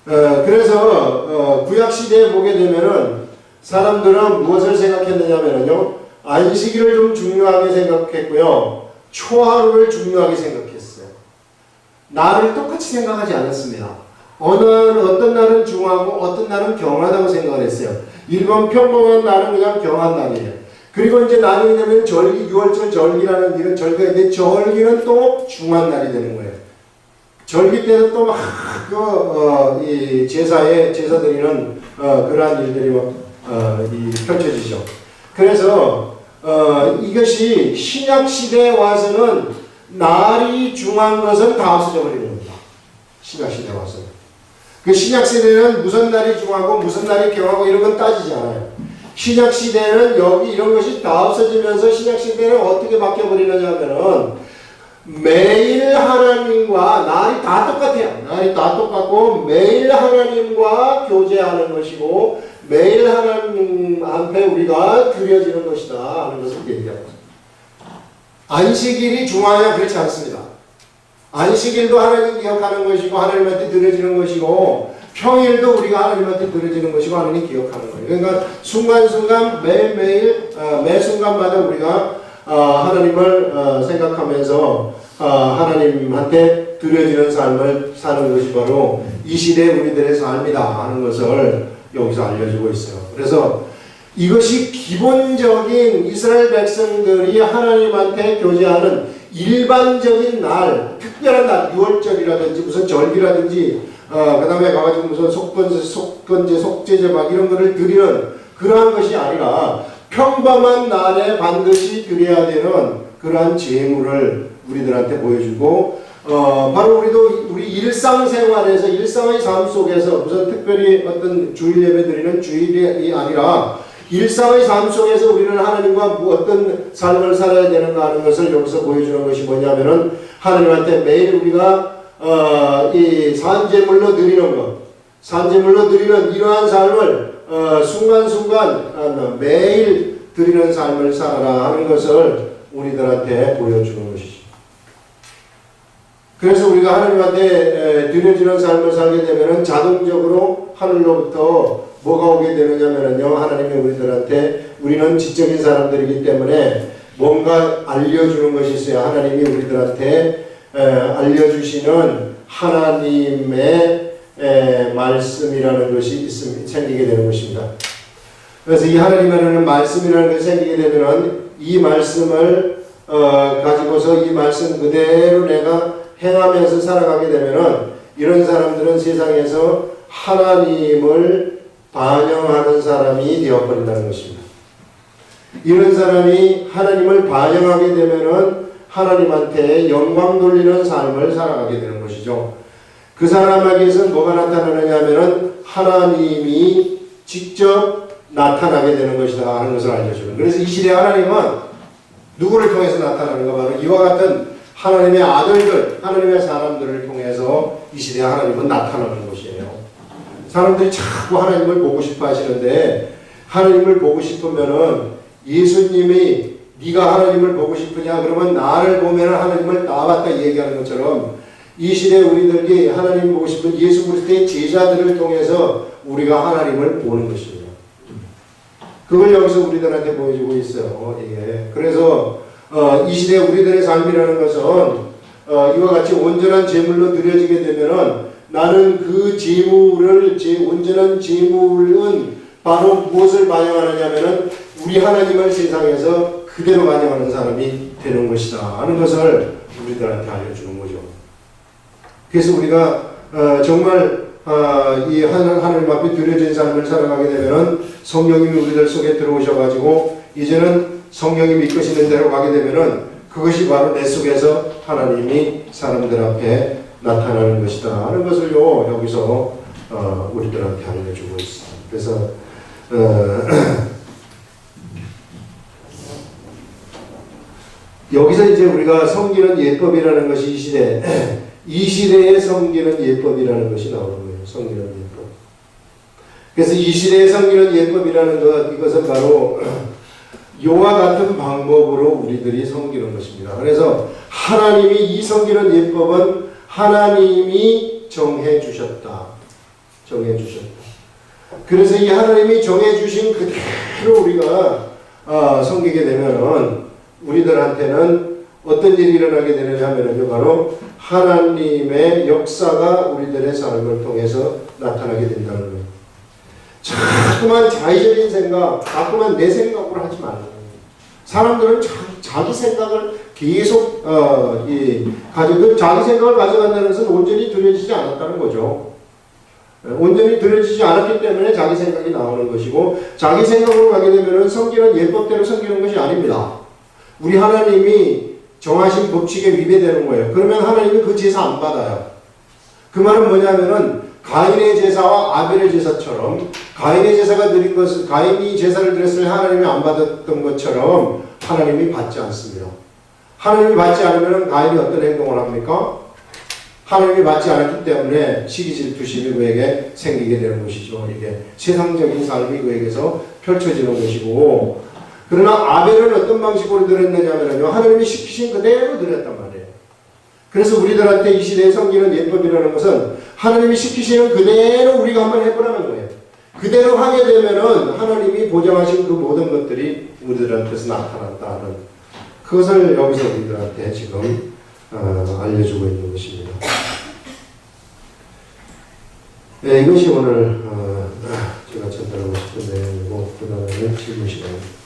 [SPEAKER 1] 그래서 구약시대에 보게 되면은 사람들은 무엇을 생각했느냐면요 안식일을 좀 중요하게 생각했고요 초하루를 중요하게 생각했어요. 날을 똑같이 생각하지 않았습니다. 어떤 날은 중요하고 어떤 날은 경하다고 생각을 했어요. 일반 평범한 날은 그냥 경한 날이에요. 그리고 이제 나중에 되면 절기, 6월절 절기라는 이런 절기가 있는데 절기는 또 중한 날이 되는 거예요. 절기 때는 또 막 이 제사 드리는 그러한 일들이 펼쳐지죠. 그래서 이것이 신약 시대에 와서는 날이 중한 것은 다 없어져 버리는 겁니다. 신약 시대에 와서는. 그 신약 시대는 무슨 날이 중하고 무슨 날이 경하고 이런 건 따지지 않아요. 신약 시대는 여기 이런 것이 다 없어지면서 신약 시대는 어떻게 바뀌어 버리느냐 하면은 매일 하나님과 날이 다 똑같아요. 날이 다 똑같고 매일 하나님과 교제하는 것이고 매일 하나님 앞에 우리가 드려지는 것이다 하는 것을 얘기합니다. 안식일이 중요하냐? 그렇지 않습니다. 안식일도 하나님 기억하는 것이고 하나님한테 드려지는 것이고 평일도 우리가 하나님한테 드려지는 것이고 하나님 기억하는 거예요. 그러니까 순간순간 매일매일 매 순간마다 우리가 하나님을 생각하면서 하나님한테 드려지는 삶을 사는 것이 바로 이 시대 우리들의 삶이다 하는 것을 여기서 알려주고 있어요. 그래서 이것이 기본적인 이스라엘 백성들이 하나님한테 교제하는 일반적인 날, 특별한 날, 6월절이라든지 무슨 절기라든지 그 다음에 가가지고 무슨 속건제, 속죄제 막 이런 거를 드리는 그러한 것이 아니라 평범한 날에 반드시 드려야 되는 그러한 제물을 우리들한테 보여주고 바로 우리도 우리 일상생활에서 일상의 삶 속에서 무슨 특별히 어떤 주일 예배 드리는 주일이 아니라 일상의 삶 속에서 우리는 하나님과 어떤 삶을 살아야 되는가 하는 것을 여기서 보여주는 것이 뭐냐면은 하나님한테 매일 우리가 이 산제물로 드리는 것, 산제물로 드리는 이러한 삶을 순간순간 매일 드리는 삶을 살아라 하는 것을 우리들한테 보여주는 것이죠. 그래서 우리가 하나님한테 드려지는 삶을 살게 되면은 자동적으로 하늘로부터 뭐가 오게 되느냐면요, 하나님이 우리들한테 우리는 지적인 사람들이기 때문에 뭔가 알려주는 것이 있어요. 하나님이 우리들한테 알려주시는 하나님의 말씀이라는 것이 생기게 되는 것입니다. 그래서 이 하나님이라는 말씀이라는 것이 생기게 되면 이 말씀을 가지고서 이 말씀 그대로 내가 행하면서 살아가게 되면 이런 사람들은 세상에서 하나님을 반영하는 사람이 되어버린다는 것입니다. 이런 사람이 하나님을 반영하게 되면은 하나님한테 영광 돌리는 삶을 살아가게 되는 것이죠. 그 사람에게서는 뭐가 나타나느냐 하면은 하나님이 직접 나타나게 되는 것이다 하는 것을 알려주는. 그래서 이 시대 하나님은 누구를 통해서 나타나는가? 바로 이와 같은 하나님의 아들들, 하나님의 사람들을 통해서 이 시대 하나님은 나타나는 것이에요. 사람들이 자꾸 하나님을 보고 싶어 하시는데 하나님을 보고 싶으면은 예수님이 네가 하나님을 보고 싶으냐? 그러면 나를 보면 하나님을 나왔다 얘기하는 것처럼 이 시대 우리들이 하나님 보고 싶은 예수 그리스도의 제자들을 통해서 우리가 하나님을 보는 것입니다. 그걸 여기서 우리들한테 보여주고 있어요. 예. 그래서 이 시대 우리들의 삶이라는 것은 이와 같이 온전한 제물로 드려지게 되면은 나는 그 제물을 온전한 제물은 바로 무엇을 반영하느냐면은 우리 하나님을 세상에서 그대로 반영하는 사람이 되는 것이다 하는 것을 우리들한테 알려주는 거죠. 그래서 우리가 정말 이 하나님 앞에 드려진 삶을 살아가게 되면은 성령님이 우리들 속에 들어오셔가지고 이제는 성령님이 이끄시는 대로 가게 되면은 그것이 바로 내 속에서 하나님이 사람들 앞에 나타나는 것이다 하는 것을요 여기서 우리들한테 알려주고 있습니다. 그래서 여기서 이제 우리가 섬기는 예법이라는 것이 이 시대에 섬기는 예법이라는 것이 나오는 거예요. 섬기는 예법. 그래서 이 시대에 섬기는 예법이라는 이것은 바로 이와 같은 방법으로 우리들이 섬기는 것입니다. 그래서 하나님이 이 섬기는 예법은 하나님이 정해 주셨다. 정해 주셨다. 그래서 이 하나님이 정해 주신 그대로 우리가 섬기게 되면은 우리들한테는 어떤 일이 일어나게 되느냐 하면은 바로 하나님의 역사가 우리들의 삶을 통해서 나타나게 된다는 거예요. 자꾸만 자의적인 생각, 자꾸만 내 생각으로 하지 말라는 거예요. 사람들은 자기 생각을 계속 가지고 자기 생각을 가져간다는 것은 온전히 들여지지 않았다는 거죠. 온전히 들여지지 않았기 때문에 자기 생각이 나오는 것이고 자기 생각으로 가게 되면 섬기는 예법대로 섬기는 것이 아닙니다. 우리 하나님이 정하신 법칙에 위배되는 거예요. 그러면 하나님이 그 제사 안 받아요. 그 말은 뭐냐면은 가인의 제사와 아벨의 제사처럼 가인의 제사가 드린 것을 가인이 제사를 드렸을 때 하나님이 안 받았던 것처럼 하나님이 받지 않습니다. 하나님이 받지 않으면 가인이 어떤 행동을 합니까? 하나님이 받지 않았기 때문에 시기질투심이 그에게 생기게 되는 것이죠. 이게 세상적인 삶이 그에게서 펼쳐지는 것이고 그러나 아벨은 어떤 방식으로 드렸느냐면요, 하나님이 시키신 그대로 드렸단 말이에요. 그래서 우리들한테 이 시대에 섬기는 예법이라는 것은 하나님이 시키시는 그대로 우리가 한번 해보라는 거예요. 그대로 하게 되면은 하나님이 보장하신 그 모든 것들이 우리들한테서 나타난다는 그것을 여기서 우리들한테 지금 알려주고 있는 것입니다. 네, 이것이 오늘 제가 전달하고 싶은 내용이고 그 다음에 질문 시간입니다.